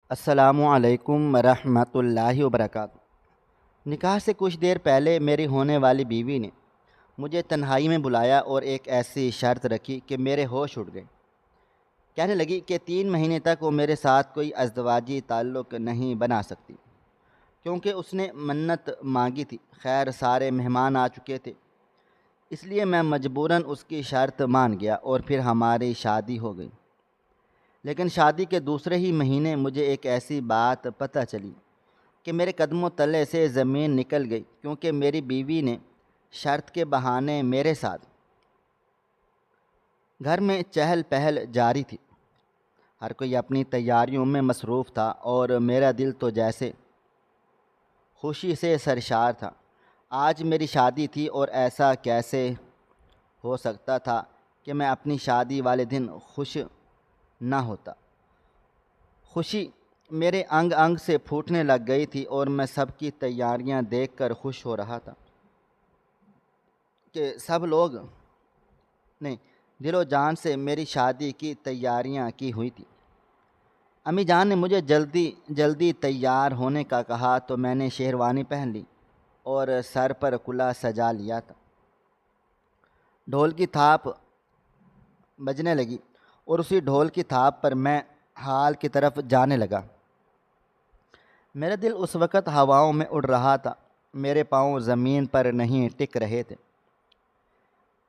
السلام علیکم ورحمۃ اللہ وبرکاتہ۔ نکاح سے کچھ دیر پہلے میری ہونے والی بیوی نے مجھے تنہائی میں بلایا اور ایک ایسی شرط رکھی کہ میرے ہوش اڑ گئے۔ کہنے لگی کہ 3 مہینے تک وہ میرے ساتھ کوئی ازدواجی تعلق نہیں بنا سکتی، کیونکہ اس نے منت مانگی تھی۔ خیر سارے مہمان آ چکے تھے، اس لیے میں مجبوراً اس کی شرط مان گیا اور پھر ہماری شادی ہو گئی۔ لیکن شادی کے دوسرے ہی مہینے مجھے ایک ایسی بات پتہ چلی کہ میرے قدموں تلے سے زمین نکل گئی، کیونکہ میری بیوی نے شرط کے بہانے میرے ساتھ گھر میں چہل پہل جاری تھی۔ ہر کوئی اپنی تیاریوں میں مصروف تھا اور میرا دل تو جیسے خوشی سے سرشار تھا۔ آج میری شادی تھی اور ایسا کیسے ہو سکتا تھا کہ میں اپنی شادی والے دن خوش نہ ہوتا۔ خوشی میرے انگ انگ سے پھوٹنے لگ گئی تھی اور میں سب کی تیاریاں دیکھ کر خوش ہو رہا تھا کہ سب لوگ نے دل و جان سے میری شادی کی تیاریاں کی ہوئی تھی۔ امی جان نے مجھے جلدی جلدی تیار ہونے کا کہا تو میں نے شیروانی پہن لی اور سر پر کلا سجا لیا تھا۔ ڈھول کی تھاپ بجنے لگی اور اسی ڈھول کی تھاپ پر میں ہال کی طرف جانے لگا۔ میرا دل اس وقت ہواؤں میں اڑ رہا تھا، میرے پاؤں زمین پر نہیں ٹک رہے تھے۔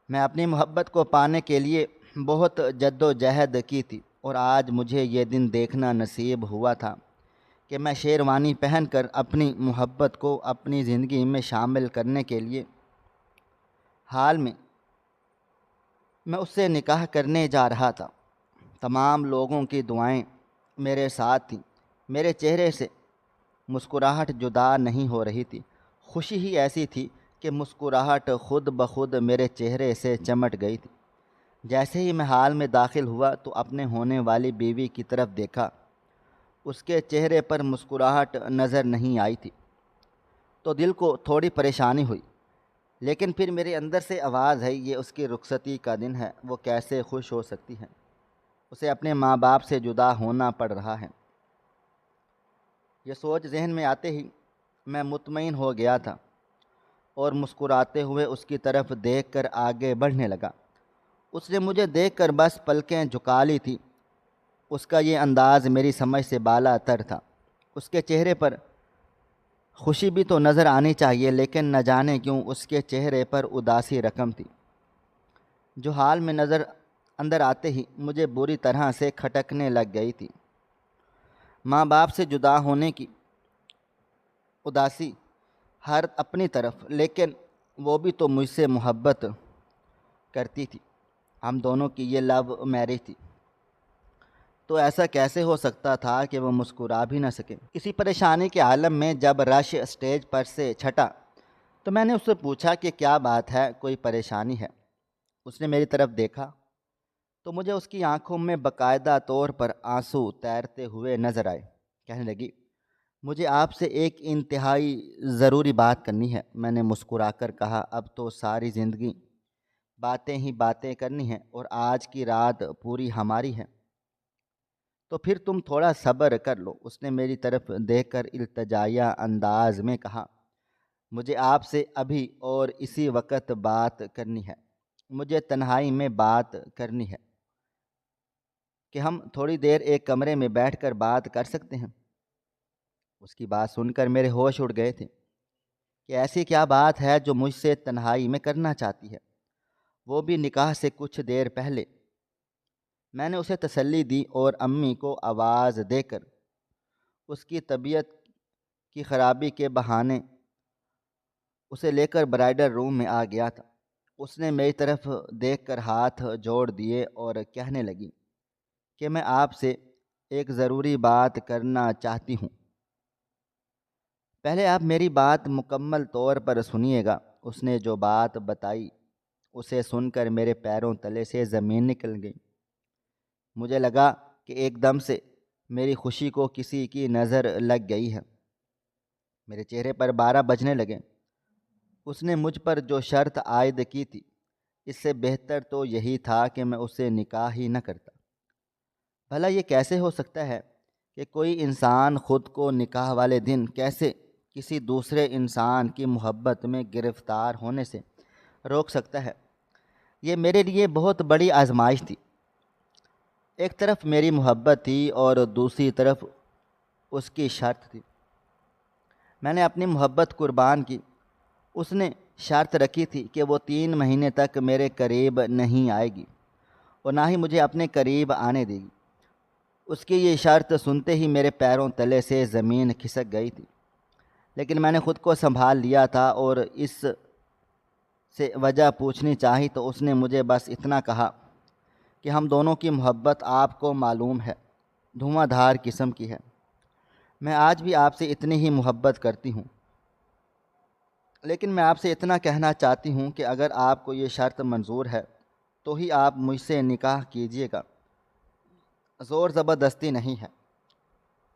میں اپنی محبت کو پانے کے لیے بہت جد و جہد کی تھی، اور آج مجھے یہ دن دیکھنا نصیب ہوا تھا کہ میں شیروانی پہن کر اپنی محبت کو اپنی زندگی میں شامل کرنے کے لیے حال میں اس سے نکاح کرنے جا رہا تھا۔ تمام لوگوں کی دعائیں میرے ساتھ تھیں۔ میرے چہرے سے مسکراہٹ جدا نہیں ہو رہی تھی۔ خوشی ہی ایسی تھی کہ مسکراہٹ خود بخود میرے چہرے سے چمٹ گئی تھی۔ جیسے ہی میں حال میں داخل ہوا تو اپنے ہونے والی بیوی کی طرف دیکھا، اس کے چہرے پر مسکراہٹ نظر نہیں آئی تھی، تو دل کو تھوڑی پریشانی ہوئی۔ لیکن پھر میرے اندر سے آواز ہے، یہ اس کی رخصتی کا دن ہے، وہ کیسے خوش ہو سکتی ہے؟ اسے اپنے ماں باپ سے جدا ہونا پڑ رہا ہے۔ یہ سوچ ذہن میں آتے ہی میں مطمئن ہو گیا تھا اور مسکراتے ہوئے اس کی طرف دیکھ کر آگے بڑھنے لگا۔ اس نے مجھے دیکھ کر بس پلکیں جھکا لی تھی۔ اس کا یہ انداز میری سمجھ سے بالا تر تھا۔ اس کے چہرے پر خوشی بھی تو نظر آنی چاہیے، لیکن نہ جانے کیوں اس کے چہرے پر اداسی رقم تھی، جو حال میں نظر اندر آتے ہی مجھے بری طرح سے کھٹکنے لگ گئی تھی۔ ماں باپ سے جدا ہونے کی اداسی ہر اپنی طرف، لیکن وہ بھی تو مجھ سے محبت کرتی تھی۔ ہم دونوں کی یہ لو میرج تھی، تو ایسا کیسے ہو سکتا تھا کہ وہ مسکرا بھی نہ سکے؟ کسی پریشانی کے عالم میں جب رش اسٹیج پر سے چھٹا تو میں نے اس سے پوچھا کہ کیا بات ہے، کوئی پریشانی ہے؟ اس نے میری طرف دیکھا تو مجھے اس کی آنکھوں میں باقاعدہ طور پر آنسو تیرتے ہوئے نظر آئے۔ کہنے لگی، مجھے آپ سے ایک انتہائی ضروری بات کرنی ہے۔ میں نے مسکرا کر کہا، اب تو ساری زندگی باتیں ہی باتیں کرنی ہیں اور آج کی رات پوری ہماری ہے، تو پھر تم تھوڑا صبر کر لو۔ اس نے میری طرف دیکھ کر التجائیہ انداز میں کہا، مجھے آپ سے ابھی اور اسی وقت بات کرنی ہے، مجھے تنہائی میں بات کرنی ہے، کہ ہم تھوڑی دیر ایک کمرے میں بیٹھ کر بات کر سکتے ہیں؟ اس کی بات سن کر میرے ہوش اڑ گئے تھے کہ ایسی کیا بات ہے جو مجھ سے تنہائی میں کرنا چاہتی ہے، وہ بھی نکاح سے کچھ دیر پہلے۔ میں نے اسے تسلی دی اور امی کو آواز دے کر اس کی طبیعت کی خرابی کے بہانے اسے لے کر برائڈل روم میں آ گیا تھا۔ اس نے میری طرف دیکھ کر ہاتھ جوڑ دیے اور کہنے لگی کہ میں آپ سے ایک ضروری بات کرنا چاہتی ہوں، پہلے آپ میری بات مکمل طور پر سنیے گا۔ اس نے جو بات بتائی اسے سن کر میرے پیروں تلے سے زمین نکل گئی۔ مجھے لگا کہ ایک دم سے میری خوشی کو کسی کی نظر لگ گئی ہے۔ میرے چہرے پر 12 بجنے لگے۔ اس نے مجھ پر جو شرط عائد کی تھی، اس سے بہتر تو یہی تھا کہ میں اسے نکاح ہی نہ کرتا۔ بھلا یہ کیسے ہو سکتا ہے کہ کوئی انسان خود کو نکاح والے دن کیسے کسی دوسرے انسان کی محبت میں گرفتار ہونے سے روک سکتا ہے۔ یہ میرے لیے بہت بڑی آزمائش تھی۔ ایک طرف میری محبت تھی اور دوسری طرف اس کی شرط تھی۔ میں نے اپنی محبت قربان کی۔ اس نے شرط رکھی تھی کہ وہ 3 مہینے تک میرے قریب نہیں آئے گی اور نہ ہی مجھے اپنے قریب آنے دے گی۔ اس کی یہ شرط سنتے ہی میرے پیروں تلے سے زمین کھسک گئی تھی، لیکن میں نے خود کو سنبھال لیا تھا اور اس سے وجہ پوچھنی چاہی تو اس نے مجھے بس اتنا کہا کہ ہم دونوں کی محبت آپ کو معلوم ہے، دھواں دھار قسم کی ہے۔ میں آج بھی آپ سے اتنی ہی محبت کرتی ہوں، لیکن میں آپ سے اتنا کہنا چاہتی ہوں کہ اگر آپ کو یہ شرط منظور ہے تو ہی آپ مجھ سے نکاح کیجیے گا، زور زبردستی نہیں ہے۔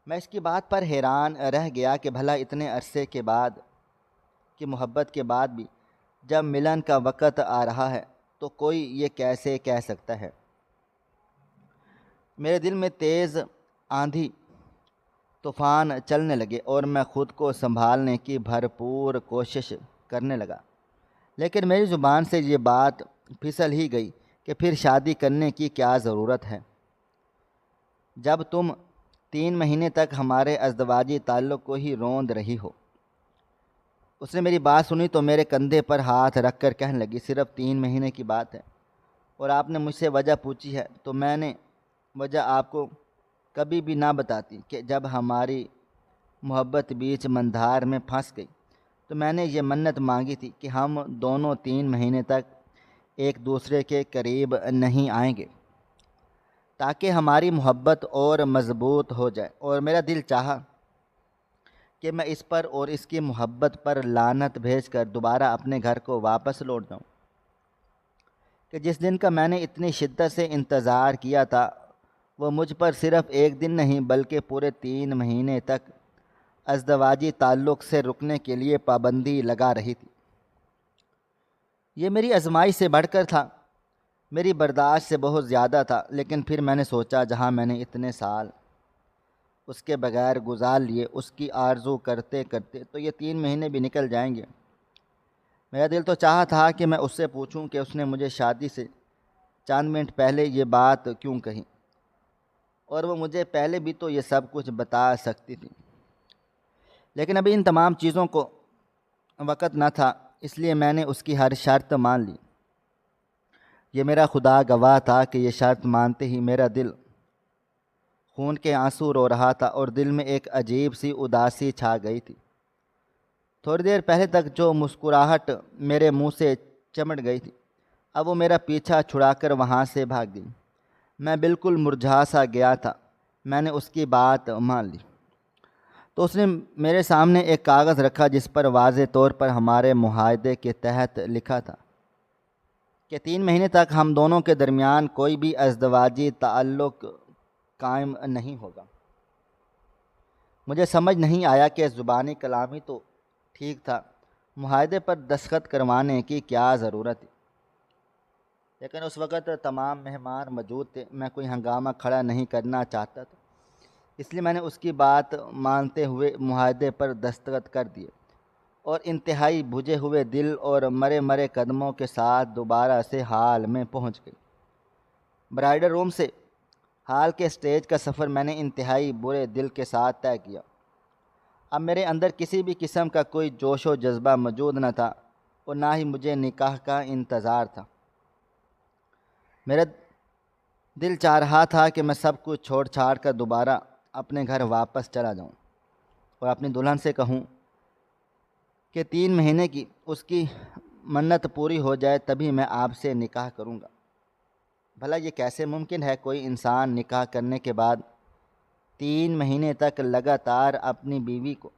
میں اس کی بات پر حیران رہ گیا کہ بھلا اتنے عرصے کے بعد کی محبت کے بعد بھی جب ملن کا وقت آ رہا ہے تو کوئی یہ کیسے کہہ سکتا ہے۔ میرے دل میں تیز آندھی طوفان چلنے لگے اور میں خود کو سنبھالنے کی بھرپور کوشش کرنے لگا، لیکن میری زبان سے یہ بات پھسل ہی گئی کہ پھر شادی کرنے کی کیا ضرورت ہے جب تم 3 مہینے تک ہمارے ازدواجی تعلق کو ہی روند رہی ہو۔ اس نے میری بات سنی تو میرے کندھے پر ہاتھ رکھ کر کہنے لگی، صرف 3 مہینے کی بات ہے اور آپ نے مجھ سے وجہ پوچھی ہے تو میں نے وجہ آپ کو کبھی بھی نہ بتاتی کہ جب ہماری محبت بیچ مندھار میں پھنس گئی تو میں نے یہ منت مانگی تھی کہ ہم دونوں 3 مہینے تک ایک دوسرے کے قریب نہیں آئیں گے تاکہ ہماری محبت اور مضبوط ہو جائے، اور میرا دل چاہا کہ میں اس پر اور اس کی محبت پر لعنت بھیج کر دوبارہ اپنے گھر کو واپس لوٹ جاؤں کہ جس دن کا میں نے اتنی شدت سے انتظار کیا تھا وہ مجھ پر صرف ایک دن نہیں بلکہ پورے 3 مہینے تک ازدواجی تعلق سے رکنے کے لیے پابندی لگا رہی تھی۔ یہ میری آزمائش سے بڑھ کر تھا، میری برداشت سے بہت زیادہ تھا، لیکن پھر میں نے سوچا جہاں میں نے اتنے سال اس کے بغیر گزار لیے، اس کی آرزو کرتے کرتے تو یہ 3 مہینے بھی نکل جائیں گے۔ میرا دل تو چاہا تھا کہ میں اس سے پوچھوں کہ اس نے مجھے شادی سے چند منٹ پہلے یہ بات کیوں کہی، اور وہ مجھے پہلے بھی تو یہ سب کچھ بتا سکتی تھی، لیکن ابھی ان تمام چیزوں کو وقت نہ تھا، اس لیے میں نے اس کی ہر شرط مان لی۔ یہ میرا خدا گواہ تھا کہ یہ شرط مانتے ہی میرا دل خون کے آنسو رو رہا تھا اور دل میں ایک عجیب سی اداسی چھا گئی تھی۔ تھوڑی دیر پہلے تک جو مسکراہٹ میرے منہ سے چمٹ گئی تھی اب وہ میرا پیچھا چھڑا کر وہاں سے بھاگ گئی۔ میں بالکل مرجھا سا گیا تھا۔ میں نے اس کی بات مان لی تو اس نے میرے سامنے ایک کاغذ رکھا جس پر واضح طور پر ہمارے معاہدے کے تحت لکھا تھا کہ 3 مہینے تک ہم دونوں کے درمیان کوئی بھی ازدواجی تعلق قائم نہیں ہوگا۔ مجھے سمجھ نہیں آیا کہ زبانی کلامی تو ٹھیک تھا، معاہدے پر دستخط کروانے کی کیا ضرورت تھی، لیکن اس وقت تمام مہمان موجود تھے، میں کوئی ہنگامہ کھڑا نہیں کرنا چاہتا تھا، اس لیے میں نے اس کی بات مانتے ہوئے معاہدے پر دستخط کر دیے اور انتہائی بجھے ہوئے دل اور مرے مرے قدموں کے ساتھ دوبارہ سے ہال میں پہنچ گئی۔ برائڈل روم سے ہال کے سٹیج کا سفر میں نے انتہائی برے دل کے ساتھ طے کیا۔ اب میرے اندر کسی بھی قسم کا کوئی جوش و جذبہ موجود نہ تھا اور نہ ہی مجھے نکاح کا انتظار تھا۔ میرا دل چاہ رہا تھا کہ میں سب کچھ چھوڑ چھاڑ کر دوبارہ اپنے گھر واپس چلا جاؤں اور اپنی دلہن سے کہوں کہ 3 مہینے کی اس کی منت پوری ہو جائے تبھی میں آپ سے نکاح کروں گا۔ بھلا یہ کیسے ممکن ہے کوئی انسان نکاح کرنے کے بعد 3 مہینے تک لگاتار اپنی بیوی کو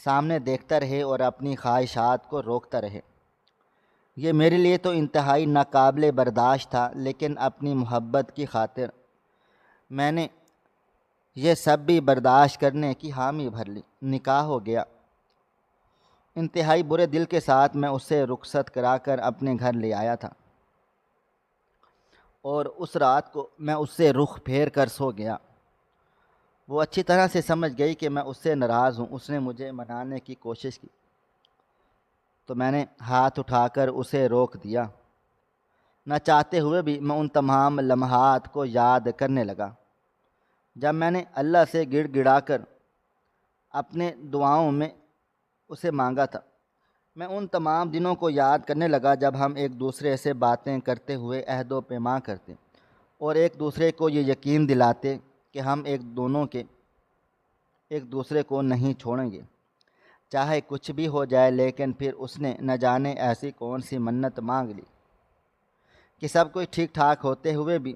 سامنے دیکھتا رہے اور اپنی خواہشات کو روکتا رہے؟ یہ میرے لیے تو انتہائی ناقابل برداشت تھا، لیکن اپنی محبت کی خاطر میں نے یہ سب بھی برداشت کرنے کی حامی بھر لی۔ نکاح ہو گیا۔ انتہائی برے دل کے ساتھ میں اسے رخصت کرا کر اپنے گھر لے آیا تھا اور اس رات کو میں اس سے رخ پھیر کر سو گیا۔ وہ اچھی طرح سے سمجھ گئی کہ میں اس سے ناراض ہوں۔ اس نے مجھے منانے کی کوشش کی تو میں نے ہاتھ اٹھا کر اسے روک دیا۔ نہ چاہتے ہوئے بھی میں ان تمام لمحات کو یاد کرنے لگا جب میں نے اللہ سے گڑ گڑا کر اپنے دعاؤں میں اسے مانگا تھا۔ میں ان تمام دنوں کو یاد کرنے لگا جب ہم ایک دوسرے سے باتیں کرتے ہوئے عہد و پیمان کرتے اور ایک دوسرے کو یہ یقین دلاتے کہ ہم ایک دوسرے کو نہیں چھوڑیں گے چاہے کچھ بھی ہو جائے۔ لیکن پھر اس نے نہ جانے ایسی کون سی منت مانگ لی کہ سب کچھ ٹھیک ٹھاک ہوتے ہوئے بھی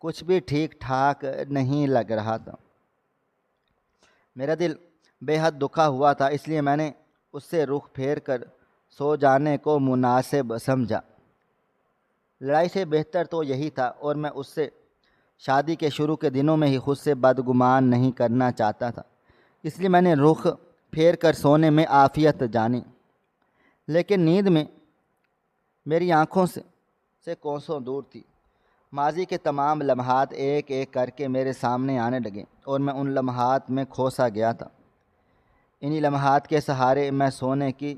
کچھ بھی ٹھیک ٹھاک نہیں لگ رہا تھا۔ میرا دل بے حد دکھا ہوا تھا، اس لیے میں نے اس سے رخ پھیر کر سو جانے کو مناسب سمجھا۔ لڑائی سے بہتر تو یہی تھا، اور میں اس سے شادی کے شروع کے دنوں میں ہی خود سے بدگمان نہیں کرنا چاہتا تھا، اس لیے میں نے رخ پھیر کر سونے میں عافیت جانی۔ لیکن نیند میں میری آنکھوں سے کوسوں دور تھی۔ ماضی کے تمام لمحات ایک ایک کر کے میرے سامنے آنے لگے اور میں ان لمحات میں کھوسا گیا تھا۔ انہی لمحات کے سہارے میں سونے کی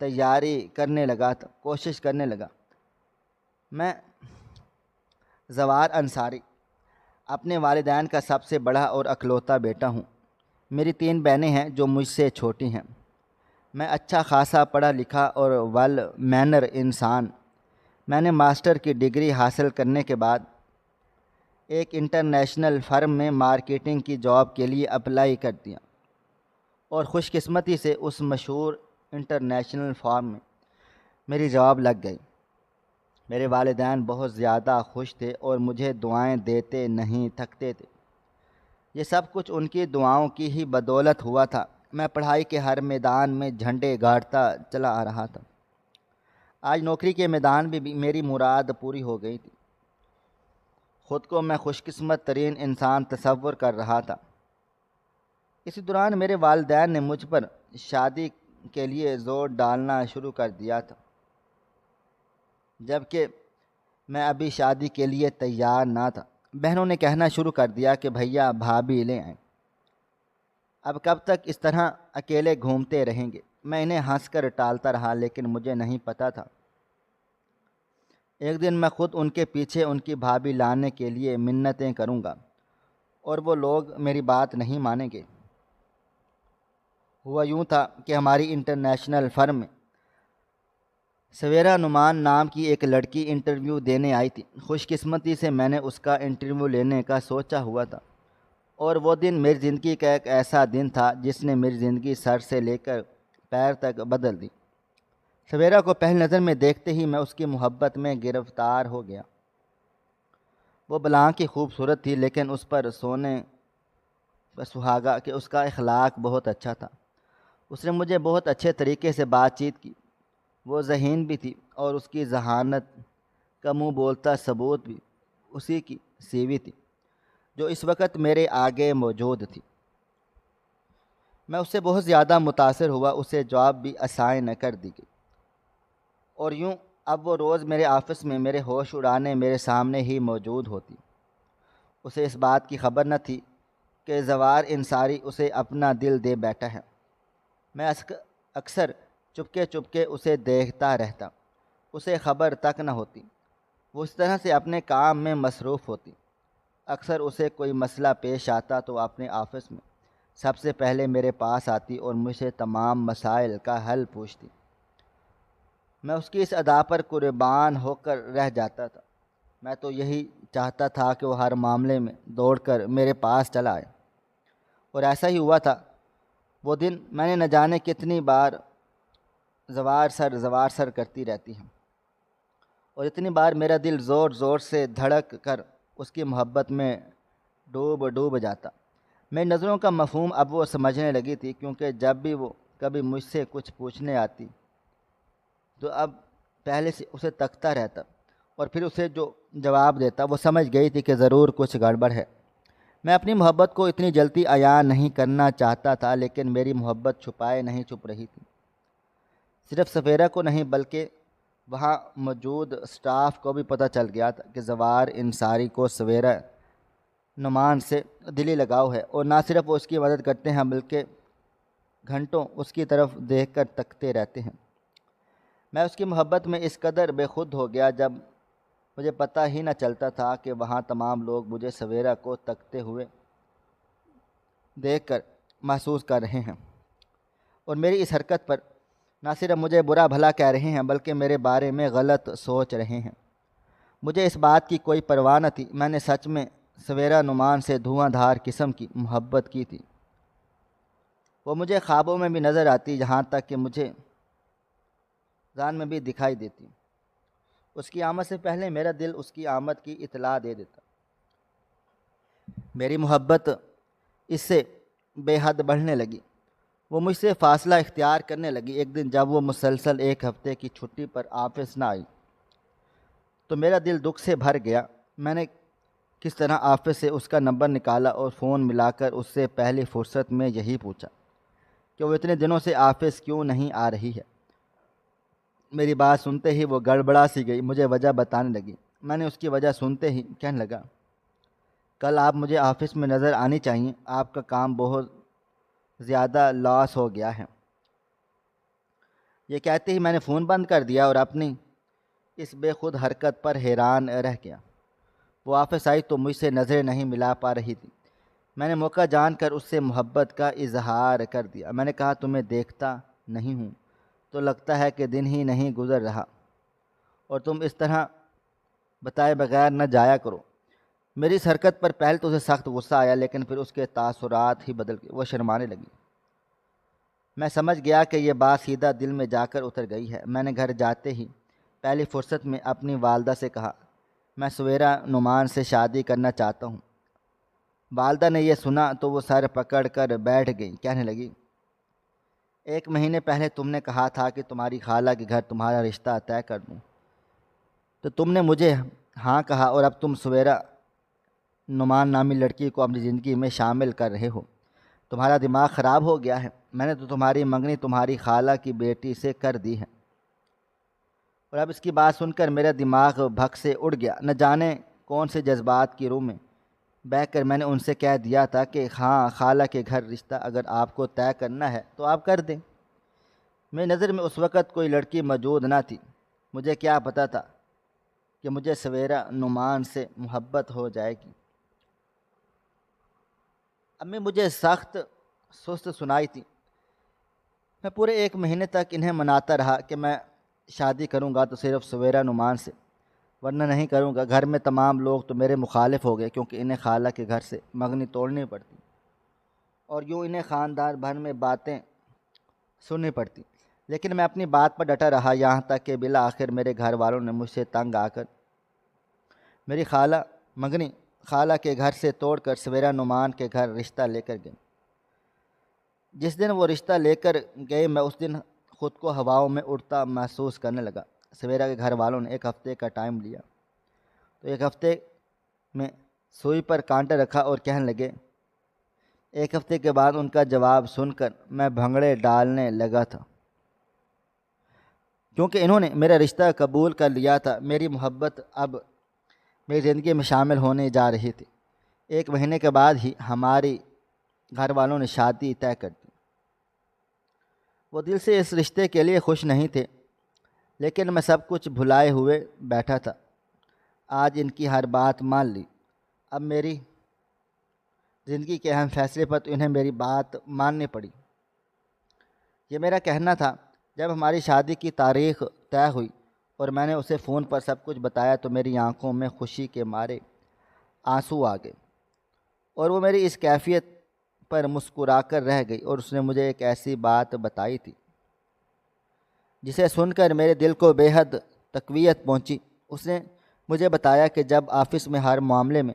تیاری کرنے لگا تھا، کوشش کرنے لگا۔ میں زوار انصاری اپنے والدین کا سب سے بڑا اور اکلوتا بیٹا ہوں۔ میری 3 بہنیں ہیں جو مجھ سے چھوٹی ہیں۔ میں اچھا خاصا پڑھا لکھا اور ویل مینر انسان۔ میں نے ماسٹر کی ڈگری حاصل کرنے کے بعد ایک انٹرنیشنل فرم میں مارکیٹنگ کی جاب کے لیے اپلائی کر دیا اور خوش قسمتی سے اس مشہور انٹرنیشنل فرم میں میری جاب لگ گئی۔ میرے والدین بہت زیادہ خوش تھے اور مجھے دعائیں دیتے نہیں تھکتے تھے۔ یہ سب کچھ ان کی دعاؤں کی ہی بدولت ہوا تھا۔ میں پڑھائی کے ہر میدان میں جھنڈے گاڑتا چلا آ رہا تھا۔ آج نوکری کے میدان بھی میری مراد پوری ہو گئی تھی۔ خود کو میں خوش قسمت ترین انسان تصور کر رہا تھا۔ اسی دوران میرے والدین نے مجھ پر شادی کے لیے زور ڈالنا شروع کر دیا تھا، جبکہ میں ابھی شادی کے لیے تیار نہ تھا۔ بہنوں نے کہنا شروع کر دیا کہ بھیا بھابھی لے آئیں، اب کب تک اس طرح اکیلے گھومتے رہیں گے۔ میں انہیں ہنس کر ٹالتا رہا، لیکن مجھے نہیں پتہ تھا ایک دن میں خود ان کے پیچھے ان کی بھابھی لانے کے لیے منتیں کروں گا اور وہ لوگ میری بات نہیں مانیں گے۔ ہوا یوں تھا کہ ہماری انٹرنیشنل فرم میں سویرا نعمان نام کی ایک لڑکی انٹرویو دینے آئی تھی۔ خوش قسمتی سے میں نے اس کا انٹرویو لینے کا سوچا ہوا تھا، اور وہ دن میری زندگی کا ایک ایسا دن تھا جس نے میری زندگی سر سے لے کر پیر تک بدل دی۔ سویرا کو پہلی نظر میں دیکھتے ہی میں اس کی محبت میں گرفتار ہو گیا۔ وہ بلاں کی خوبصورت تھی، لیکن اس پر سونے پر سہاگا کہ اس کا اخلاق بہت اچھا تھا۔ اس نے مجھے بہت اچھے طریقے سے بات چیت کی۔ وہ ذہین بھی تھی اور اس کی ذہانت کا منہ بولتا ثبوت بھی اسی کی سی وی تھی جو اس وقت میرے آگے موجود تھی۔ میں اس سے بہت زیادہ متاثر ہوا۔ اسے جاب بھی اسائن کر دی گئی، اور یوں اب وہ روز میرے آفس میں میرے ہوش اڑانے میرے سامنے ہی موجود ہوتی۔ اسے اس بات کی خبر نہ تھی کہ زوار انصاری اسے اپنا دل دے بیٹھا ہے۔ میں اکثر چپکے چپکے اسے دیکھتا رہتا، اسے خبر تک نہ ہوتی۔ وہ اس طرح سے اپنے کام میں مصروف ہوتی۔ اکثر اسے کوئی مسئلہ پیش آتا تو اپنے آفس میں سب سے پہلے میرے پاس آتی اور مجھ سے تمام مسائل کا حل پوچھتی۔ میں اس کی اس ادا پر قربان ہو کر رہ جاتا تھا۔ میں تو یہی چاہتا تھا کہ وہ ہر معاملے میں دوڑ کر میرے پاس چلا آئے، اور ایسا ہی ہوا تھا۔ وہ دن میں نے نہ جانے کتنی بار زوار سر کرتی رہتی ہیں، اور اتنی بار میرا دل زور زور سے دھڑک کر اس کی محبت میں ڈوب جاتا۔ میری نظروں کا مفہوم اب وہ سمجھنے لگی تھی، کیونکہ جب بھی وہ کبھی مجھ سے کچھ پوچھنے آتی تو اب پہلے سے اسے تکتا رہتا اور پھر اسے جو جواب دیتا وہ سمجھ گئی تھی کہ ضرور کچھ گڑبڑ ہے۔ میں اپنی محبت کو اتنی جلدی عیاں نہیں کرنا چاہتا تھا، لیکن میری محبت چھپائے نہیں چھپ رہی تھی۔ صرف سفیرہ کو نہیں بلکہ وہاں موجود سٹاف کو بھی پتہ چل گیا تھا کہ زوار انصاری کو سویرا نعمان سے دلی لگاؤ ہے، اور نہ صرف وہ اس کی مدد کرتے ہیں بلکہ گھنٹوں اس کی طرف دیکھ کر تکتے رہتے ہیں۔ میں اس کی محبت میں اس قدر بے خود ہو گیا جب مجھے پتہ ہی نہ چلتا تھا کہ وہاں تمام لوگ مجھے سویرا کو تکتے ہوئے دیکھ کر محسوس کر رہے ہیں، اور میری اس حرکت پر نہ صرف مجھے برا بھلا کہہ رہے ہیں بلکہ میرے بارے میں غلط سوچ رہے ہیں۔ مجھے اس بات کی کوئی پرواہ نہ تھی، میں نے سچ میں سویرا نعمان سے دھواں دھار قسم کی محبت کی تھی۔ وہ مجھے خوابوں میں بھی نظر آتی، جہاں تک کہ مجھے ذہن میں بھی دکھائی دیتی۔ اس کی آمد سے پہلے میرا دل اس کی آمد کی اطلاع دے دیتا۔ میری محبت اس سے بے حد بڑھنے لگی، وہ مجھ سے فاصلہ اختیار کرنے لگی۔ ایک دن جب وہ مسلسل 1 ہفتے کی چھٹی پر آفس نہ آئی تو میرا دل دکھ سے بھر گیا۔ میں نے کس طرح آفس سے اس کا نمبر نکالا اور فون ملا کر اس سے پہلی فرصت میں یہی پوچھا کہ وہ اتنے دنوں سے آفس کیوں نہیں آ رہی ہے۔ میری بات سنتے ہی وہ گڑبڑا سی گئی، مجھے وجہ بتانے لگی۔ میں نے اس کی وجہ سنتے ہی کہنے لگا، کل آپ مجھے آفس میں نظر آنی چاہیے، آپ کا کام بہت زیادہ لاس ہو گیا ہے۔ یہ کہتے ہی میں نے فون بند کر دیا اور اپنی اس بے خود حرکت پر حیران رہ گیا۔ وہ آفس آئی تو مجھ سے نظریں نہیں ملا پا رہی تھی۔ میں نے موقع جان کر اس سے محبت کا اظہار کر دیا۔ میں نے کہا، تمہیں دیکھتا نہیں ہوں تو لگتا ہے کہ دن ہی نہیں گزر رہا، اور تم اس طرح بتائے بغیر نہ جایا کرو۔ میری اس حرکت پر پہلے تو اسے سخت غصہ آیا، لیکن پھر اس کے تاثرات ہی بدل گئے، وہ شرمانے لگی۔ میں سمجھ گیا کہ یہ بات سیدھا دل میں جا کر اتر گئی ہے۔ میں نے گھر جاتے ہی پہلی فرصت میں اپنی والدہ سے کہا، میں سویرا نعمان سے شادی کرنا چاہتا ہوں۔ والدہ نے یہ سنا تو وہ سر پکڑ کر بیٹھ گئی، کہنے لگی، 1 مہینے پہلے تم نے کہا تھا کہ تمہاری خالہ کے گھر تمہارا رشتہ طے کر دوں، تو تم نے مجھے ہاں کہا، اور اب تم سویرا نعمان نامی لڑکی کو اپنی زندگی میں شامل کر رہے ہو۔ تمہارا دماغ خراب ہو گیا ہے۔ میں نے تو تمہاری منگنی تمہاری خالہ کی بیٹی سے کر دی ہے۔ اور اب اس کی بات سن کر میرا دماغ بھگ سے اڑ گیا۔ نہ جانے کون سے جذبات کی روح میں بہہ کر میں نے ان سے کہہ دیا تھا کہ ہاں، خالہ کے گھر رشتہ اگر آپ کو طے کرنا ہے تو آپ کر دیں۔ میری نظر میں اس وقت کوئی لڑکی موجود نہ تھی۔ مجھے کیا پتہ تھا کہ مجھے سویرا نعمان سے محبت ہو جائے گی۔ امی مجھے سخت سست سنائی تھی۔ میں پورے 1 مہینے تک انہیں مناتا رہا کہ میں شادی کروں گا تو صرف سویرا نعمان سے، ورنہ نہیں کروں گا۔ گھر میں تمام لوگ تو میرے مخالف ہو گئے، کیونکہ انہیں خالہ کے گھر سے منگنی توڑنی پڑتی اور یوں انہیں خاندان بھر میں باتیں سننی پڑتی۔ لیکن میں اپنی بات پر ڈٹا رہا، یہاں تک کہ بالآخر میرے گھر والوں نے مجھ سے تنگ آ کر میری منگنی خالہ کے گھر سے توڑ کر سویرا نعمان کے گھر رشتہ لے کر گئے۔ جس دن وہ رشتہ لے کر گئے، میں اس دن خود کو ہواؤں میں اڑتا محسوس کرنے لگا۔ سویرا کے گھر والوں نے 1 ہفتے کا ٹائم لیا تو 1 ہفتے میں سوئی پر کانٹا رکھا اور کہنے لگے۔ 1 ہفتے کے بعد ان کا جواب سن کر میں بھنگڑے ڈالنے لگا تھا، کیونکہ انہوں نے میرا رشتہ قبول کر لیا تھا۔ میری محبت اب میری زندگی میں شامل ہونے جا رہی تھی۔ 1 مہینے کے بعد ہی ہماری گھر والوں نے شادی طے کر دی۔ وہ دل سے اس رشتے کے لیے خوش نہیں تھے، لیکن میں سب کچھ بھلائے ہوئے بیٹھا تھا۔ آج ان کی ہر بات مان لی۔ اب میری زندگی کے اہم فیصلے پر تو انہیں میری بات ماننی پڑی۔ یہ میرا کہنا تھا۔ جب ہماری شادی کی تاریخ طے ہوئی اور میں نے اسے فون پر سب کچھ بتایا تو میری آنکھوں میں خوشی کے مارے آنسو آ گئے، اور وہ میری اس کیفیت پر مسکرا کر رہ گئی۔ اور اس نے مجھے ایک ایسی بات بتائی تھی جسے سن کر میرے دل کو بے حد تقویت پہنچی۔ اس نے مجھے بتایا کہ جب آفس میں ہر معاملے میں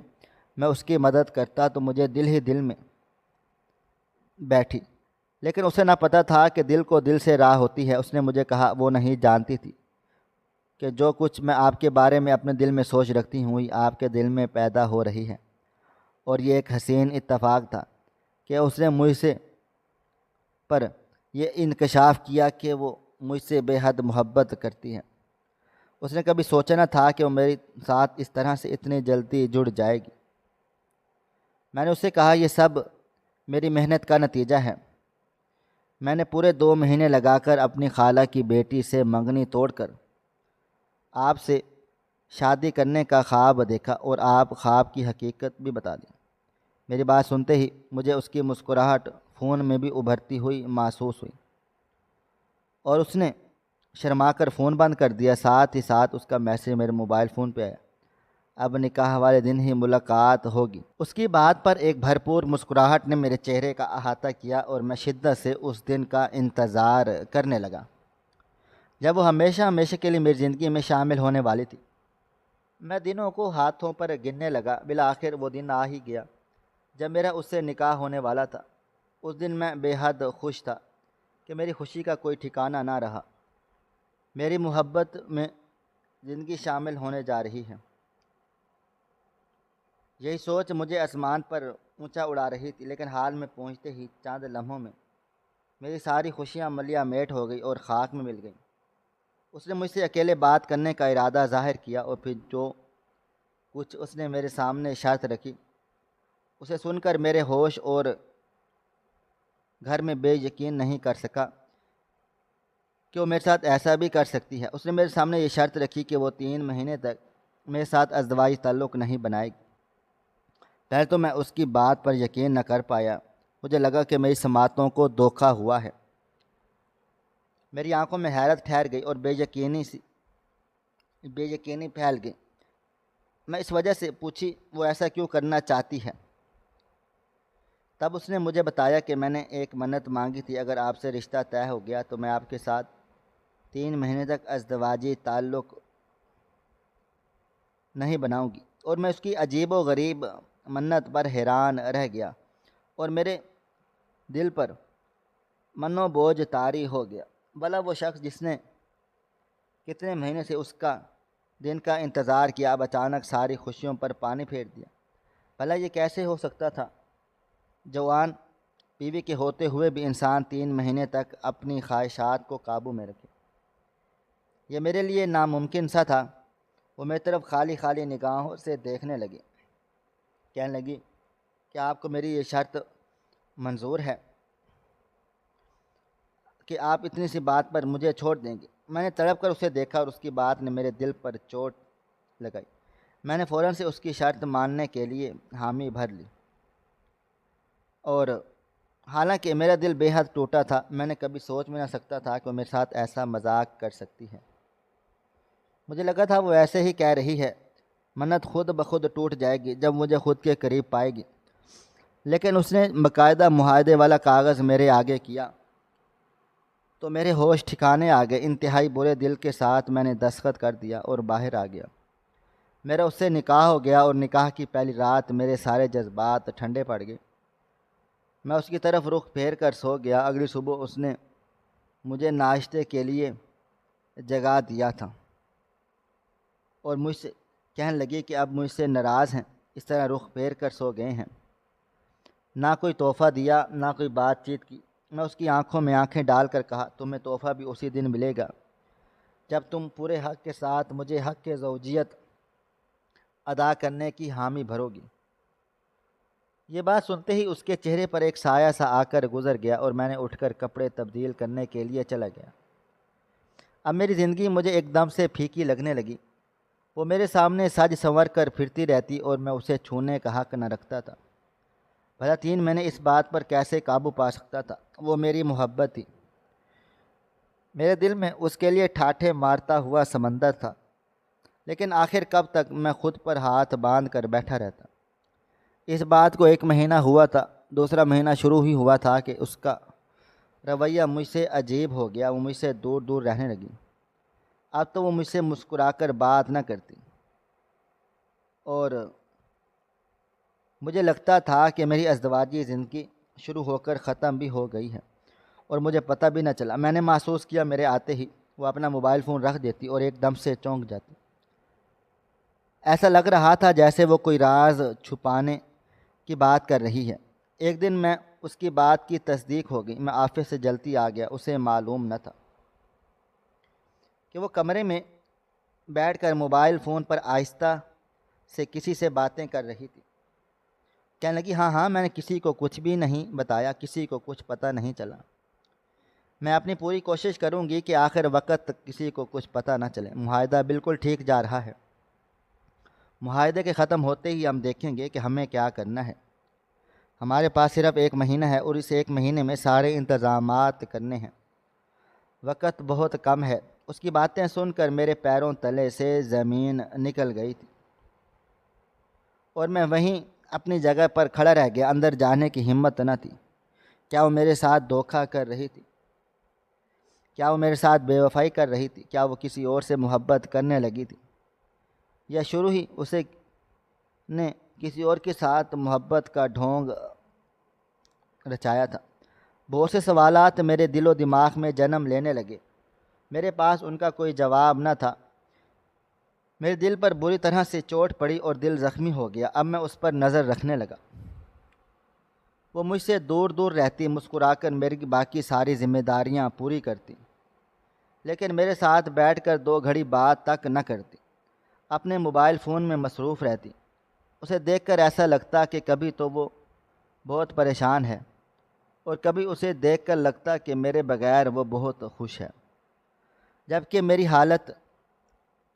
میں اس کی مدد کرتا تو مجھے دل ہی دل میں بیٹھی، لیکن اسے نہ پتہ تھا کہ دل کو دل سے راہ ہوتی ہے۔ اس نے مجھے کہا، وہ نہیں جانتی تھی کہ جو کچھ میں آپ کے بارے میں اپنے دل میں سوچ رکھتی ہوں وہی آپ کے دل میں پیدا ہو رہی ہے۔ اور یہ ایک حسین اتفاق تھا کہ اس نے مجھ سے پر یہ انکشاف کیا کہ وہ مجھ سے بے حد محبت کرتی ہے۔ اس نے کبھی سوچا نہ تھا کہ وہ میرے ساتھ اس طرح سے اتنی جلدی جڑ جائے گی۔ میں نے اسے کہا یہ سب میری محنت کا نتیجہ ہے۔ میں نے پورے 2 مہینے لگا کر اپنی خالہ کی بیٹی سے منگنی توڑ کر آپ سے شادی کرنے کا خواب دیکھا اور آپ خواب کی حقیقت بھی بتا دی۔ میری بات سنتے ہی مجھے اس کی مسکراہٹ فون میں بھی ابھرتی ہوئی محسوس ہوئی اور اس نے شرما کر فون بند کر دیا۔ ساتھ ہی ساتھ اس کا میسیج میرے موبائل فون پہ آیا، اب نکاح والے دن ہی ملاقات ہوگی۔ اس کی بات پر ایک بھرپور مسکراہٹ نے میرے چہرے کا احاطہ کیا اور میں شدت سے اس دن کا انتظار کرنے لگا جب وہ ہمیشہ ہمیشہ کے لیے میری زندگی میں شامل ہونے والی تھی۔ میں دنوں کو ہاتھوں پر گننے لگا۔ بالآخر وہ دن آ ہی گیا جب میرا اس سے نکاح ہونے والا تھا۔ اس دن میں بے حد خوش تھا کہ میری خوشی کا کوئی ٹھکانہ نہ رہا۔ میری محبت میں زندگی شامل ہونے جا رہی ہے، یہی سوچ مجھے آسمان پر اونچا اڑا رہی تھی، لیکن حال میں پہنچتے ہی چند لمحوں میں میری ساری خوشیاں ملیہ میٹ ہو گئی اور خاک میں مل گئیں۔ اس نے مجھ سے اکیلے بات کرنے کا ارادہ ظاہر کیا اور پھر جو کچھ اس نے میرے سامنے شرط رکھی اسے سن کر میرے ہوش اور گھر میں بے یقین نہیں کر سکا کہ وہ میرے ساتھ ایسا بھی کر سکتی ہے۔ اس نے میرے سامنے یہ شرط رکھی کہ وہ 3 مہینے تک میرے ساتھ ازدواجی تعلق نہیں بنائے گی۔ پہلے تو میں اس کی بات پر یقین نہ کر پایا۔ مجھے لگا کہ میری سماعتوں کو دھوکہ ہوا ہے۔ میری آنکھوں میں حیرت ٹھہر گئی اور بے یقینی پھیل گئی۔ میں اس وجہ سے پوچھی وہ ایسا کیوں کرنا چاہتی ہے۔ تب اس نے مجھے بتایا کہ میں نے ایک منت مانگی تھی، اگر آپ سے رشتہ طے ہو گیا تو میں آپ کے ساتھ 3 مہینے تک ازدواجی تعلق نہیں بناؤں گی، اور میں اس کی عجیب و غریب منت پر حیران رہ گیا اور میرے دل پر منو بوجھ طاری ہو گیا۔ بھلا وہ شخص جس نے کتنے مہینے سے اس کا دن کا انتظار کیا اب اچانک ساری خوشیوں پر پانی پھیر دیا۔ بھلا یہ کیسے ہو سکتا تھا؟ جوان بیوی کے ہوتے ہوئے بھی انسان 3 مہینے تک اپنی خواہشات کو قابو میں رکھے، یہ میرے لیے ناممکن سا تھا۔ وہ میری طرف خالی خالی نگاہوں سے دیکھنے لگی، کہنے لگی کہ آپ کو میری یہ شرط منظور ہے کہ آپ اتنی سی بات پر مجھے چھوڑ دیں گے؟ میں نے تڑپ کر اسے دیکھا اور اس کی بات نے میرے دل پر چوٹ لگائی۔ میں نے فوراً سے اس کی شرط ماننے کے لیے حامی بھر لی، اور حالانکہ میرا دل بے حد ٹوٹا تھا، میں نے کبھی سوچ میں نہ سکتا تھا کہ وہ میرے ساتھ ایسا مذاق کر سکتی ہے۔ مجھے لگا تھا وہ ایسے ہی کہہ رہی ہے، منت خود بخود ٹوٹ جائے گی جب مجھے خود کے قریب پائے گی، لیکن اس نے باقاعدہ معاہدے والا کاغذ میرے آگے کیا تو میرے ہوش ٹھکانے آ گئے۔ انتہائی برے دل کے ساتھ میں نے دستخط کر دیا اور باہر آ گیا۔ میرا اس سے نکاح ہو گیا اور نکاح کی پہلی رات میرے سارے جذبات ٹھنڈے پڑ گئے۔ میں اس کی طرف رخ پھیر کر سو گیا۔ اگلی صبح اس نے مجھے ناشتے کے لیے جگا دیا تھا اور مجھ سے کہنے لگی کہ اب مجھ سے ناراض ہیں، اس طرح رخ پھیر کر سو گئے ہیں۔ نہ کوئی تحفہ دیا، نہ کوئی بات چیت کی۔ میں اس کی آنکھوں میں آنکھیں ڈال کر کہا، تمہیں تحفہ بھی اسی دن ملے گا جب تم پورے حق کے ساتھ مجھے حق کے زوجیت ادا کرنے کی حامی بھرو گی۔ یہ بات سنتے ہی اس کے چہرے پر ایک سایہ سا آ کر گزر گیا اور میں نے اٹھ کر کپڑے تبدیل کرنے کے لیے چلا گیا۔ اب میری زندگی مجھے ایک دم سے پھیکی لگنے لگی۔ وہ میرے سامنے سج سنور کر پھرتی رہتی اور میں اسے چھونے کا حق نہ رکھتا تھا۔ بھلا 3 مہینے اس بات پر کیسے قابو پا سکتا تھا؟ وہ میری محبت تھی، میرے دل میں اس کے لیے ٹھاٹھے مارتا ہوا سمندر تھا، لیکن آخر کب تک میں خود پر ہاتھ باندھ کر بیٹھا رہتا؟ اس بات کو 1 مہینہ ہوا تھا، دوسرا مہینہ شروع ہی ہوا تھا کہ اس کا رویہ مجھ سے عجیب ہو گیا۔ وہ مجھ سے دور دور رہنے لگی۔ اب تو وہ مجھ سے مسکرا کر بات نہ کرتی اور مجھے لگتا تھا کہ میری ازدواجی زندگی شروع ہو کر ختم بھی ہو گئی ہے اور مجھے پتہ بھی نہ چلا۔ میں نے محسوس کیا میرے آتے ہی وہ اپنا موبائل فون رکھ دیتی اور ایک دم سے چونک جاتی۔ ایسا لگ رہا تھا جیسے وہ کوئی راز چھپانے کی بات کر رہی ہے۔ ایک دن میں اس کی بات کی تصدیق ہو گئی۔ میں آفس سے جلدی آ گیا۔ اسے معلوم نہ تھا کہ وہ کمرے میں بیٹھ کر موبائل فون پر آہستہ سے کسی سے باتیں کر رہی تھی۔ کہنے لگی ہاں ہاں، میں نے کسی کو کچھ بھی نہیں بتایا، کسی کو کچھ پتہ نہیں چلا۔ میں اپنی پوری کوشش کروں گی کہ آخر وقت تک کسی کو کچھ پتہ نہ چلے۔ معاہدہ بالکل ٹھیک جا رہا ہے۔ معاہدے کے ختم ہوتے ہی ہم دیکھیں گے کہ ہمیں کیا کرنا ہے۔ ہمارے پاس صرف 1 مہینہ ہے اور اس 1 مہینے میں سارے انتظامات کرنے ہیں۔ وقت بہت کم ہے۔ اس کی باتیں سن کر میرے پیروں تلے سے زمین نکل گئی تھی اور میں وہیں اپنی جگہ پر کھڑا رہ گیا۔ اندر جانے کی ہمت نہ تھی۔ کیا وہ میرے ساتھ دھوکہ کر رہی تھی؟ کیا وہ میرے ساتھ بے وفائی کر رہی تھی؟ کیا وہ کسی اور سے محبت کرنے لگی تھی؟ یا شروع ہی اسے نے کسی اور کے ساتھ محبت کا ڈھونگ رچایا تھا؟ بہت سے سوالات میرے دل و دماغ میں جنم لینے لگے۔ میرے پاس ان کا کوئی جواب نہ تھا۔ میرے دل پر بری طرح سے چوٹ پڑی اور دل زخمی ہو گیا۔ اب میں اس پر نظر رکھنے لگا۔ وہ مجھ سے دور دور رہتی، مسکرا کر میری باقی ساری ذمہ داریاں پوری کرتی، لیکن میرے ساتھ بیٹھ کر 2 گھڑی بات تک نہ کرتی۔ اپنے موبائل فون میں مصروف رہتی۔ اسے دیکھ کر ایسا لگتا کہ کبھی تو وہ بہت پریشان ہے اور کبھی اسے دیکھ کر لگتا کہ میرے بغیر وہ بہت خوش ہے۔ جبکہ میری حالت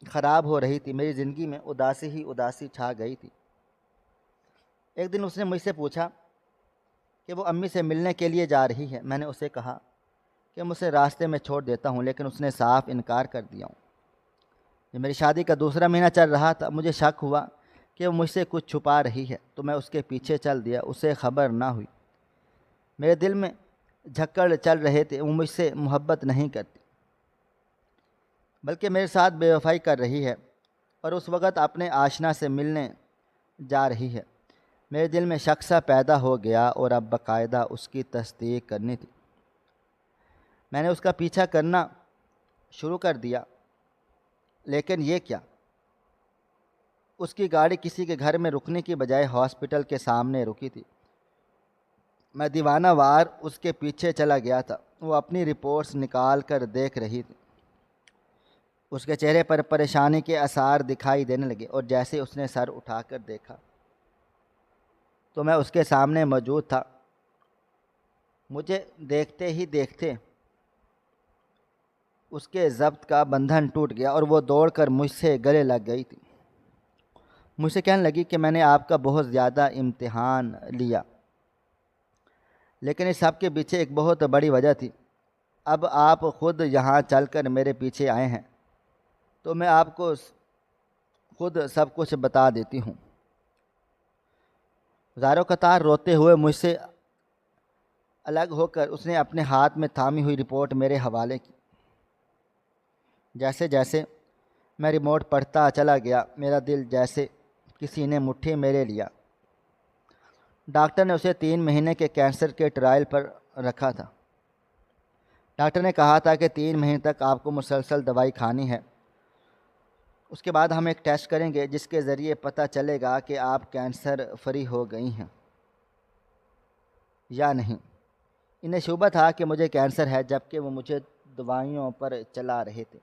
خراب ہو رہی تھی، میری زندگی میں اداسی ہی اداسی چھا گئی تھی۔ ایک دن اس نے مجھ سے پوچھا کہ وہ امی سے ملنے کے لیے جا رہی ہے۔ میں نے اسے کہا کہ مجھے راستے میں چھوڑ دیتا ہوں، لیکن اس نے صاف انکار کر دیا ہوں۔ جب میری شادی کا دوسرا مہینہ چل رہا تھا، مجھے شک ہوا کہ وہ مجھ سے کچھ چھپا رہی ہے، تو میں اس کے پیچھے چل دیا۔ اسے خبر نہ ہوئی۔ میرے دل میں جھکڑ چل رہے تھے، وہ مجھ سے محبت نہیں کرتی بلکہ میرے ساتھ بے وفائی کر رہی ہے اور اس وقت اپنے آشنا سے ملنے جا رہی ہے۔ میرے دل میں شک سا پیدا ہو گیا اور اب باقاعدہ اس کی تصدیق کرنی تھی۔ میں نے اس کا پیچھا کرنا شروع کر دیا، لیکن یہ کیا؟ اس کی گاڑی کسی کے گھر میں رکنے کی بجائے ہاسپٹل کے سامنے رکی تھی۔ میں دیوانہ وار اس کے پیچھے چلا گیا تھا۔ وہ اپنی رپورٹس نکال کر دیکھ رہی تھی۔ اس کے چہرے پر پریشانی کے آثار دکھائی دینے لگے اور جیسے اس نے سر اٹھا کر دیکھا تو میں اس کے سامنے موجود تھا۔ مجھے دیکھتے ہی دیکھتے اس کے ضبط کا بندھن ٹوٹ گیا اور وہ دوڑ کر مجھ سے گلے لگ گئی تھی۔ مجھ سے کہنے لگی کہ میں نے آپ کا بہت زیادہ امتحان لیا، لیکن اس سب کے پیچھے ایک بہت بڑی وجہ تھی۔ اب آپ خود یہاں چل کر میرے پیچھے آئے ہیں تو میں آپ کو خود سب کچھ بتا دیتی ہوں۔ زاروں قطار روتے ہوئے مجھ سے الگ ہو کر اس نے اپنے ہاتھ میں تھامی ہوئی رپورٹ میرے حوالے کی۔ جیسے جیسے میں رپورٹ پڑھتا چلا گیا، میرا دل جیسے کسی نے مٹھی میرے لیا۔ ڈاکٹر نے اسے 3 مہینے کے کینسر کے ٹرائل پر رکھا تھا۔ ڈاکٹر نے کہا تھا کہ 3 مہینے تک آپ کو مسلسل دوائی کھانی ہے۔ اس کے بعد ہم ایک ٹیسٹ کریں گے جس کے ذریعے پتہ چلے گا کہ آپ کینسر فری ہو گئی ہیں یا نہیں۔ انہیں شبہ تھا کہ مجھے کینسر ہے، جبکہ وہ مجھے دوائیوں پر چلا رہے تھے۔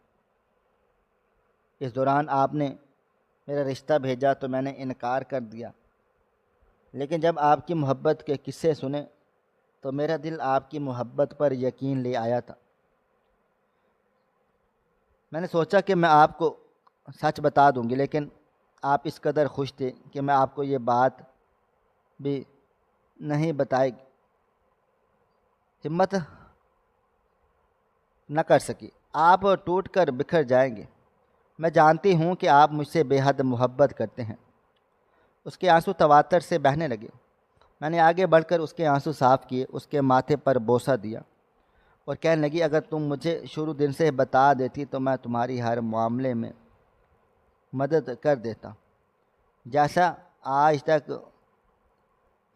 اس دوران آپ نے میرا رشتہ بھیجا تو میں نے انکار کر دیا، لیکن جب آپ کی محبت کے قصے سنے تو میرا دل آپ کی محبت پر یقین لے آیا تھا۔ میں نے سوچا کہ میں آپ کو سچ بتا دوں گی، لیکن آپ اس قدر خوش تھے کہ میں آپ کو یہ بات بھی نہیں بتائے گی۔ ہمت نہ کر سکی۔ آپ ٹوٹ کر بکھر جائیں گے۔ میں جانتی ہوں کہ آپ مجھ سے بے حد محبت کرتے ہیں۔ اس کے آنسو تواتر سے بہنے لگے۔ میں نے آگے بڑھ کر اس کے آنسو صاف کیے، اس کے ماتھے پر بوسہ دیا اور کہنے لگی اگر تم مجھے شروع دن سے بتا دیتی تو میں تمہاری ہر معاملے میں مدد کر دیتا، جیسا آج تک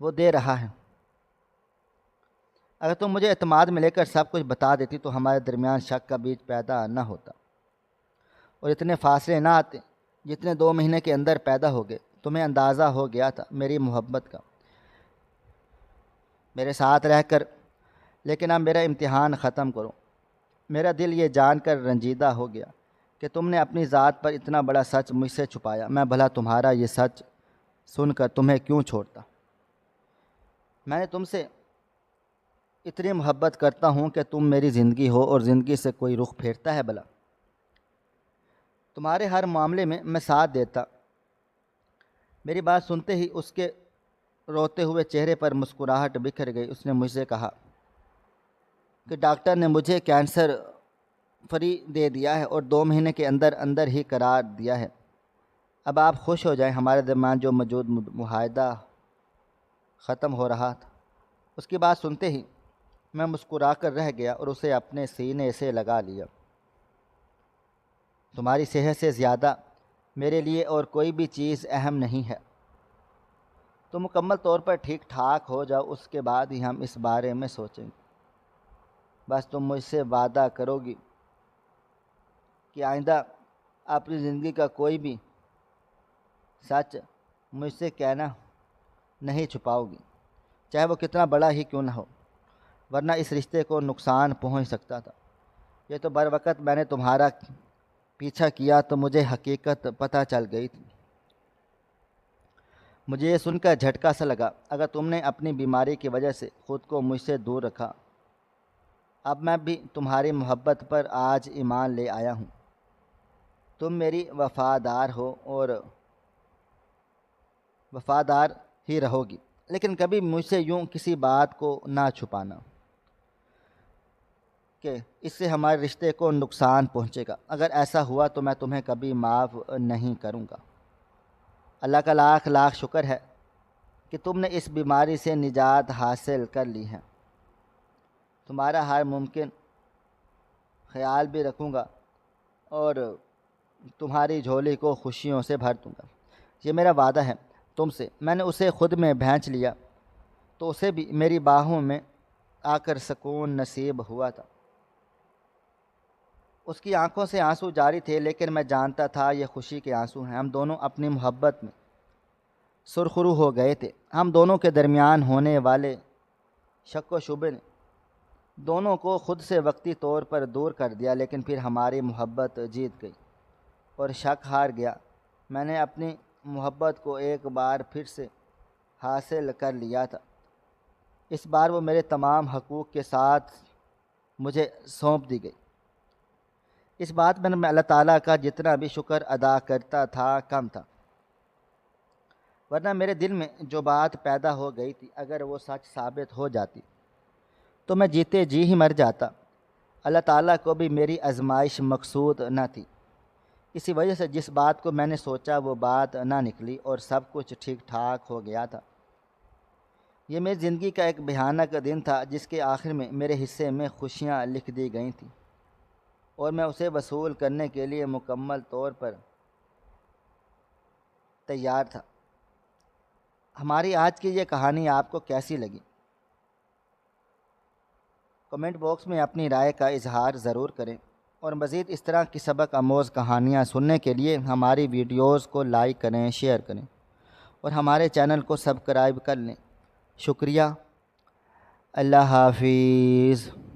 وہ دے رہا ہے۔ اگر تم مجھے اعتماد میں لے کر سب کچھ بتا دیتی تو ہمارے درمیان شک کا بیج پیدا نہ ہوتا اور اتنے فاصلے نہ آتے جتنے 2 مہینے کے اندر پیدا ہو گئے۔ تمہیں اندازہ ہو گیا تھا میری محبت کا میرے ساتھ رہ کر، لیکن اب میرا امتحان ختم کرو۔ میرا دل یہ جان کر رنجیدہ ہو گیا کہ تم نے اپنی ذات پر اتنا بڑا سچ مجھ سے چھپایا۔ میں بھلا تمہارا یہ سچ سن کر تمہیں کیوں چھوڑتا؟ میں نے تم سے اتنی محبت کرتا ہوں کہ تم میری زندگی ہو اور زندگی سے کوئی رخ پھیرتا ہے بھلا؟ تمہارے ہر معاملے میں ساتھ دیتا۔ میری بات سنتے ہی اس کے روتے ہوئے چہرے پر مسکراہٹ بکھر گئی۔ اس نے مجھ سے کہا کہ ڈاکٹر نے مجھے کینسر فری دے دیا ہے اور 2 مہینے کے اندر اندر ہی قرار دیا ہے۔ اب آپ خوش ہو جائیں، ہمارے درمیان جو موجود معاہدہ ختم ہو رہا تھا۔ اس کی بات سنتے ہی میں مسکرا کر رہ گیا اور اسے اپنے سینے سے لگا لیا۔ تمہاری صحت سے زیادہ میرے لیے اور کوئی بھی چیز اہم نہیں ہے۔ تم مکمل طور پر ٹھیک ٹھاک ہو جاؤ، اس کے بعد ہی ہم اس بارے میں سوچیں گے۔ بس تم مجھ سے وعدہ کرو گی کہ آئندہ اپنی زندگی کا کوئی بھی سچ مجھ سے کہنا نہیں چھپاؤ گی، چاہے وہ کتنا بڑا ہی کیوں نہ ہو، ورنہ اس رشتے کو نقصان پہنچ سکتا تھا۔ یہ تو بر وقت میں نے تمہارا پیچھا کیا تو مجھے حقیقت پتہ چل گئی تھی۔ مجھے یہ سن کر جھٹکا سا لگا۔ اگر تم نے اپنی بیماری کی وجہ سے خود کو مجھ سے دور رکھا، اب میں بھی تمہاری محبت پر آج ایمان لے آیا ہوں۔ تم میری وفادار ہو اور وفادار ہی رہو گی، لیکن کبھی مجھ سے یوں کسی بات کو نہ چھپانا کہ اس سے ہمارے رشتے کو نقصان پہنچے گا۔ اگر ایسا ہوا تو میں تمہیں کبھی معاف نہیں کروں گا۔ اللہ کا لاکھ لاکھ شکر ہے کہ تم نے اس بیماری سے نجات حاصل کر لی ہے۔ تمہارا ہر ممکن خیال بھی رکھوں گا اور تمہاری جھولی کو خوشیوں سے بھر دوں گا، یہ میرا وعدہ ہے تم سے۔ میں نے اسے خود میں بھینچ لیا تو اسے بھی میری باہوں میں آ کر سکون نصیب ہوا تھا۔ اس کی آنکھوں سے آنسو جاری تھے، لیکن میں جانتا تھا یہ خوشی کے آنسو ہیں۔ ہم دونوں اپنی محبت میں سرخرو ہو گئے تھے۔ ہم دونوں کے درمیان ہونے والے شک و شبے نے دونوں کو خود سے وقتی طور پر دور کر دیا، لیکن پھر ہماری محبت جیت گئی اور شک ہار گیا۔ میں نے اپنی محبت کو ایک بار پھر سے حاصل کر لیا تھا۔ اس بار وہ میرے تمام حقوق کے ساتھ مجھے سونپ دی گئی۔ اس بات میں اللہ تعالیٰ کا جتنا بھی شکر ادا کرتا تھا کم تھا، ورنہ میرے دل میں جو بات پیدا ہو گئی تھی، اگر وہ سچ ثابت ہو جاتی تو میں جیتے جی ہی مر جاتا۔ اللہ تعالیٰ کو بھی میری آزمائش مقصود نہ تھی، اسی وجہ سے جس بات کو میں نے سوچا وہ بات نہ نکلی اور سب کچھ ٹھیک ٹھاک ہو گیا تھا۔ یہ میری زندگی کا ایک بھیانک دن تھا جس کے آخر میں میرے حصے میں خوشیاں لکھ دی گئی تھیں اور میں اسے وصول کرنے کے لیے مکمل طور پر تیار تھا۔ ہماری آج کی یہ کہانی آپ کو کیسی لگی؟ کمنٹ باکس میں اپنی رائے کا اظہار ضرور کریں، اور مزید اس طرح کی سبق آموز کہانیاں سننے کے لیے ہماری ویڈیوز کو لائک کریں، شیئر کریں اور ہمارے چینل کو سبسکرائب کر لیں۔ شکریہ۔ اللہ حافظ۔